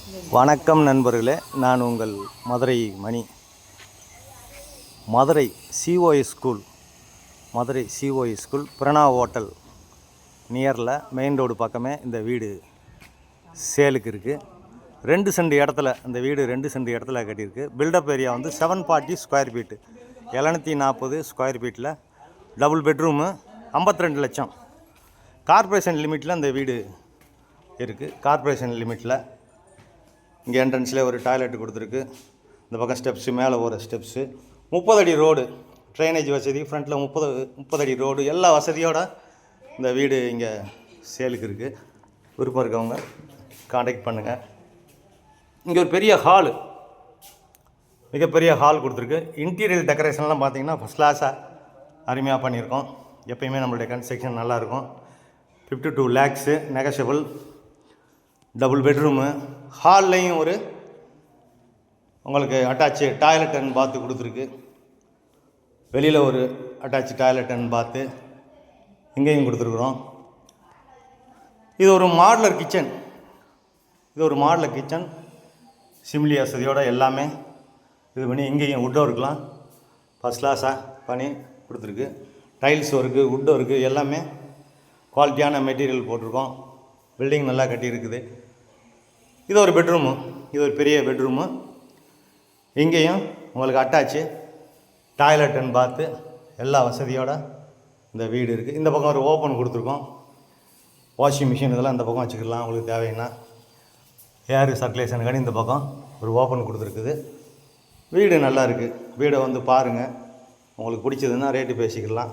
வணக்கம் நண்பர்களே, நான் உங்கள் Madurai Mani. Madurai COS school Prana hotel நியரில் மெயின் ரோடு பக்கமே இந்த வீடு சேலுக்கு இருக்குது. 2 சென்ட் இடத்துல இந்த வீடு 2 சென்ட் இடத்துல கட்டியிருக்கு. பில்டப் ஏரியா வந்து 740 ஸ்கொயர் ஃபீட்டு, 740 ஸ்கொயர் ஃபீட்டில் டபுள் பெட்ரூமு, 52 லட்சம். கார்ப்பரேஷன் லிமிட்டில் இந்த வீடு இருக்குது. கார்ப்பரேஷன் லிமிட்டில் இங்கே என்ட்ரன்ஸில் ஒரு டாய்லெட் கொடுத்துருக்கு. இந்த பக்கம் ஸ்டெப்ஸு, மேலே ஒரு ஸ்டெப்ஸு, 30 அடி ரோடு, ட்ரைனேஜ் வசதி, ஃப்ரண்ட்டில் 30 அடி ரோடு, எல்லா வசதியோடு இந்த வீடு இங்கே சேலுக்கு இருக்குது. விருப்பம் இருக்கவங்க காண்டாக்ட் பண்ணுங்கள். இங்கே ஒரு பெரிய ஹாலு, மிகப்பெரிய ஹால் கொடுத்துருக்கு. இன்டீரியர் டெக்கரேஷன்லாம் பார்த்திங்கன்னா ஃபஸ்ட் கிளாஸாக அருமையாக பண்ணியிருக்கோம். எப்பயுமே நம்மளுடைய கன்ஸ்ட்ரக்ஷன் நல்லாயிருக்கும். 52 lakhs நெகஷபிள். டபுள் பெட்ரூமு, ஹால்லையும் ஒரு உங்களுக்கு அட்டாச்சு டாய்லெட் அண்ட் பாத்து கொடுத்துருக்கு. வெளியில் ஒரு அட்டாச்சு டாய்லெட் அண்ட் பாத்து இங்கேயும் கொடுத்துருக்குறோம். இது ஒரு மாடுலர் கிச்சன். சிம்லி வசதியோடு எல்லாமே இது பண்ணி இங்கேயும் வுட் ஒர்க்லாம் ஃபஸ்ட் கிளாஸாக பண்ணி கொடுத்துருக்கு. டைல்ஸ் ஒர்க்கு, வுட் ஒர்க்கு எல்லாமே குவாலிட்டியான மெட்டீரியல் போட்டிருக்கோம். பில்டிங் நல்லா கட்டியிருக்குது. இது ஒரு பெட்ரூமு, இது ஒரு பெரிய பெட்ரூமு. இங்கேயும் உங்களுக்கு அட்டாச்சு டாய்லெட் அண்ட் பாத்து எல்லா வசதியோடு இந்த வீடு இருக்குது. இந்த பக்கம் ஒரு ஓப்பன் கொடுத்துருக்கோம். வாஷிங் மிஷின் இதெல்லாம் இந்த பக்கம் வச்சுக்கலாம். உங்களுக்கு தேவைன்னா ஏர் சர்க்குலேஷனுக்காண்டி இந்த பக்கம் ஒரு ஓப்பன் கொடுத்துருக்குது. வீடு நல்லா இருக்குது. வீடை வந்து பாருங்கள். உங்களுக்கு பிடிச்சதுன்னா ரேட்டு பேசிக்கலாம்.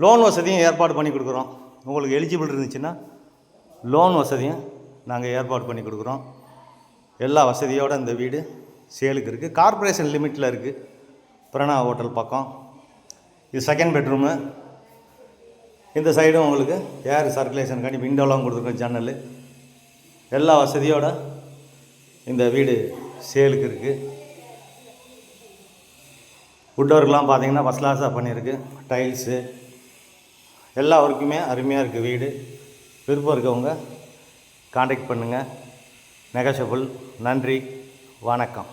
லோன் வசதியும் ஏற்பாடு பண்ணி கொடுக்குறோம். உங்களுக்கு எலிஜிபிள் இருந்துச்சுன்னா லோன் வசதியும் நாங்கள் ஏற்பாடு பண்ணி கொடுக்குறோம். எல்லா வசதியோடு இந்த வீடு சேலுக்கு இருக்குது. கார்ப்பரேஷன் லிமிட்டில் இருக்குது. பிரணா ஹோட்டல் பக்கம். இது செகண்ட் பெட்ரூமு. இந்த சைடும் உங்களுக்கு ஏர் சர்க்குலேஷனுக்காண்டி விண்டோலாம் கொடுத்துருக்கோம், ஜன்னல். எல்லா வசதியோடு இந்த வீடு சேலுக்கு இருக்குது. வுட் ஒர்க்லாம் பார்த்திங்கன்னா ஃபஸ்ட் கிளாஸாக பண்ணியிருக்கு. டைல்ஸு எல்லா ஒர்க்குமே அருமையாக இருக்குது வீடு. விருப்பம் இருக்கவங்க காண்டாக்ட் பண்ணுங்கள். நெகஷபிள். நன்றி, வணக்கம்.